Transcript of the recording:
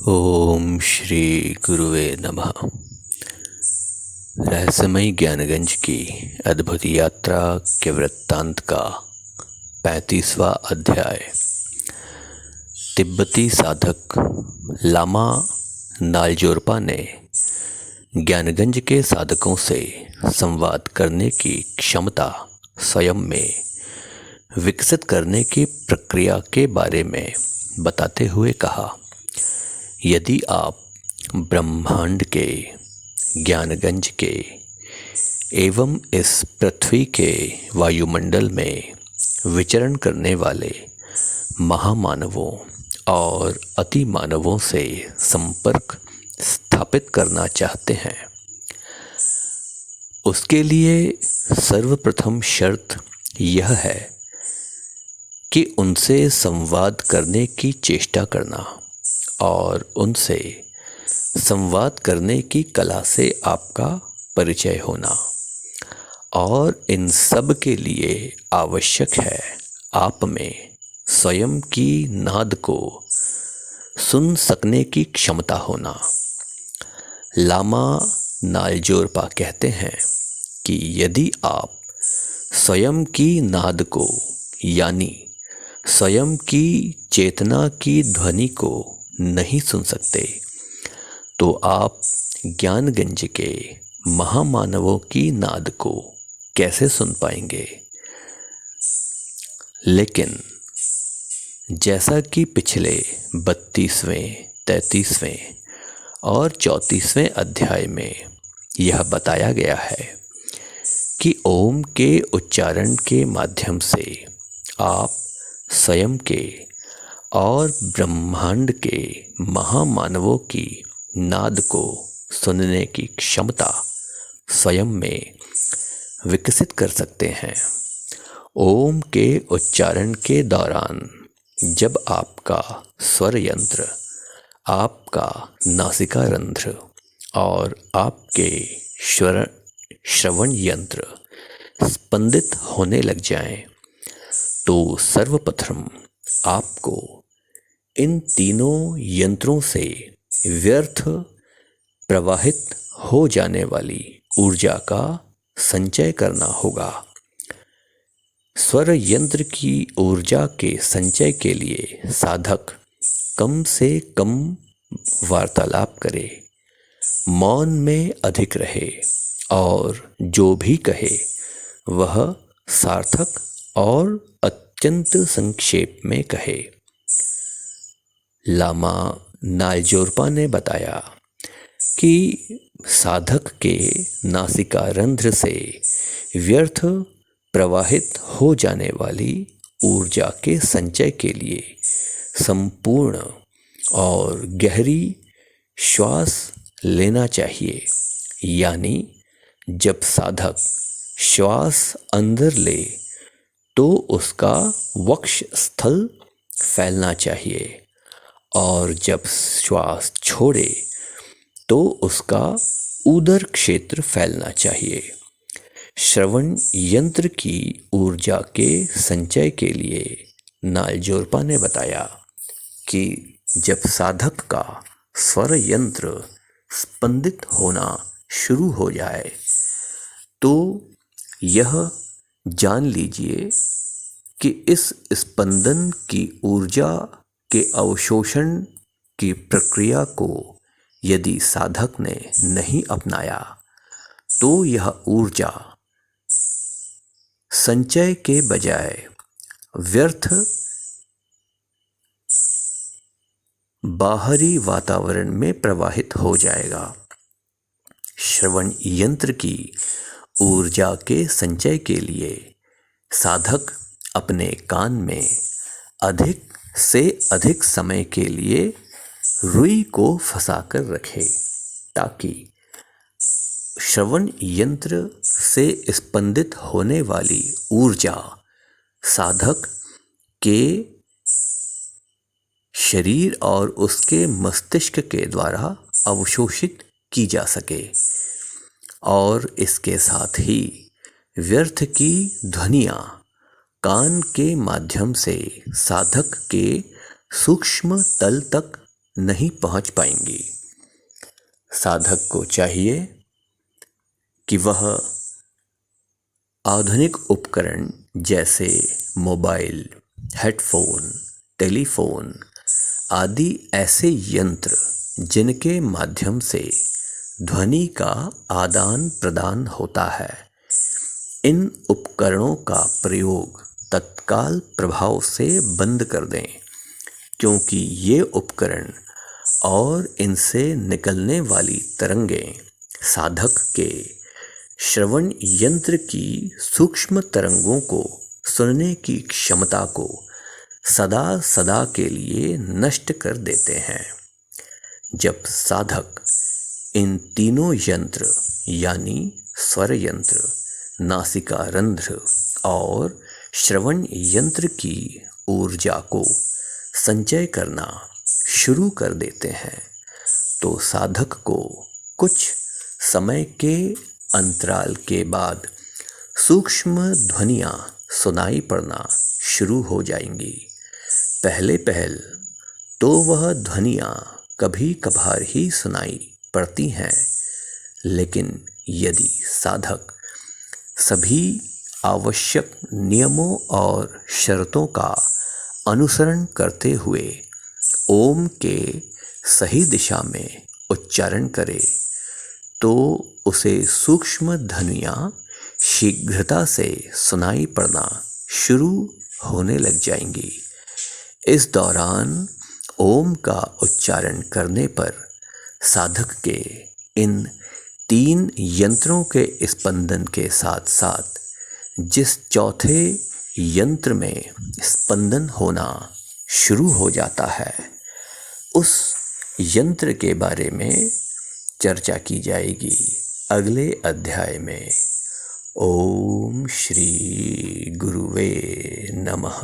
ओम श्री गुरुवे नमः। रहस्यमय ज्ञानगंज की अद्भुत यात्रा के वृत्तांत का 35वां अध्याय। तिब्बती साधक लामा नालजोरपा ने ज्ञानगंज के साधकों से संवाद करने की क्षमता स्वयं में विकसित करने की प्रक्रिया के बारे में बताते हुए कहा, यदि आप ब्रह्मांड के, ज्ञानगंज के एवं इस पृथ्वी के वायुमंडल में विचरण करने वाले महामानवों और अति मानवों से संपर्क स्थापित करना चाहते हैं, उसके लिए सर्वप्रथम शर्त यह है कि उनसे संवाद करने की चेष्टा करना और उनसे संवाद करने की कला से आपका परिचय होना। और इन सब के लिए आवश्यक है आप में स्वयं की नाद को सुन सकने की क्षमता होना। लामा नालजोरपा कहते हैं कि यदि आप स्वयं की नाद को यानी स्वयं की चेतना की ध्वनि को नहीं सुन सकते तो आप ज्ञानगंज के महामानवों की नाद को कैसे सुन पाएंगे। लेकिन जैसा कि पिछले 32वें, 33वें और 34वें अध्याय में यह बताया गया है कि ओम के उच्चारण के माध्यम से आप स्वयं के और ब्रह्मांड के महामानवों की नाद को सुनने की क्षमता स्वयं में विकसित कर सकते हैं। ओम के उच्चारण के दौरान जब आपका स्वर यंत्र, आपका नासिका रंध्र और आपके श्रवण यंत्र स्पंदित होने लग जाएं, तो सर्वप्रथम आपको इन तीनों यंत्रों से व्यर्थ प्रवाहित हो जाने वाली ऊर्जा का संचय करना होगा। स्वर यंत्र की ऊर्जा के संचय के लिए साधक कम से कम वार्तालाप करे, मौन में अधिक रहे और जो भी कहे वह सार्थक और अत्यंत संक्षेप में कहे। लामा नालजोरपा ने बताया कि साधक के नासिका रंध्र से व्यर्थ प्रवाहित हो जाने वाली ऊर्जा के संचय के लिए संपूर्ण और गहरी श्वास लेना चाहिए। यानी जब साधक श्वास अंदर ले तो उसका वक्ष स्थल फैलना चाहिए और जब श्वास छोड़े तो उसका उदर क्षेत्र फैलना चाहिए। श्रवण यंत्र की ऊर्जा के संचय के लिए नालजोरपा ने बताया कि जब साधक का स्वर यंत्र स्पंदित होना शुरू हो जाए तो यह जान लीजिए कि इस स्पंदन की ऊर्जा के अवशोषण की प्रक्रिया को यदि साधक ने नहीं अपनाया तो यह ऊर्जा संचय के बजाय व्यर्थ बाहरी वातावरण में प्रवाहित हो जाएगा। श्रवण यंत्र की ऊर्जा के संचय के लिए साधक अपने कान में अधिक से अधिक समय के लिए रुई को फंसाकर रखे ताकि श्रवण यंत्र से स्पंदित होने वाली ऊर्जा साधक के शरीर और उसके मस्तिष्क के द्वारा अवशोषित की जा सके। और इसके साथ ही व्यर्थ की ध्वनियाँ कान के माध्यम से साधक के सूक्ष्म तल तक नहीं पहुंच पाएंगी। साधक को चाहिए कि वह आधुनिक उपकरण जैसे मोबाइल, हेडफोन, टेलीफोन आदि ऐसे यंत्र जिनके माध्यम से ध्वनि का आदान प्रदान होता है, इन उपकरणों का प्रयोग तत्काल प्रभाव से बंद कर दें, क्योंकि ये उपकरण और इनसे निकलने वाली तरंगें साधक के श्रवण यंत्र की सूक्ष्म तरंगों को सुनने की क्षमता को सदा सदा के लिए नष्ट कर देते हैं। जब साधक इन तीनों यंत्र यानी स्वर यंत्र, नासिका रंध्र और श्रवण यंत्र की ऊर्जा को संचय करना शुरू कर देते हैं, तो साधक को कुछ समय के अंतराल के बाद सूक्ष्म ध्वनियाँ सुनाई पड़ना शुरू हो जाएंगी। पहले तो वह ध्वनियाँ कभी कभार ही सुनाई पड़ती हैं, लेकिन यदि साधक सभी आवश्यक नियमों और शर्तों का अनुसरण करते हुए ओम के सही दिशा में उच्चारण करे, तो उसे सूक्ष्म ध्वनियाँ शीघ्रता से सुनाई पड़ना शुरू होने लग जाएंगी। इस दौरान ओम का उच्चारण करने पर साधक के इन 3 यंत्रों के स्पंदन के साथ साथ जिस चौथे यंत्र में स्पंदन होना शुरू हो जाता है, उस यंत्र के बारे में चर्चा की जाएगी अगले अध्याय में। ओम श्री गुरुवे नमः।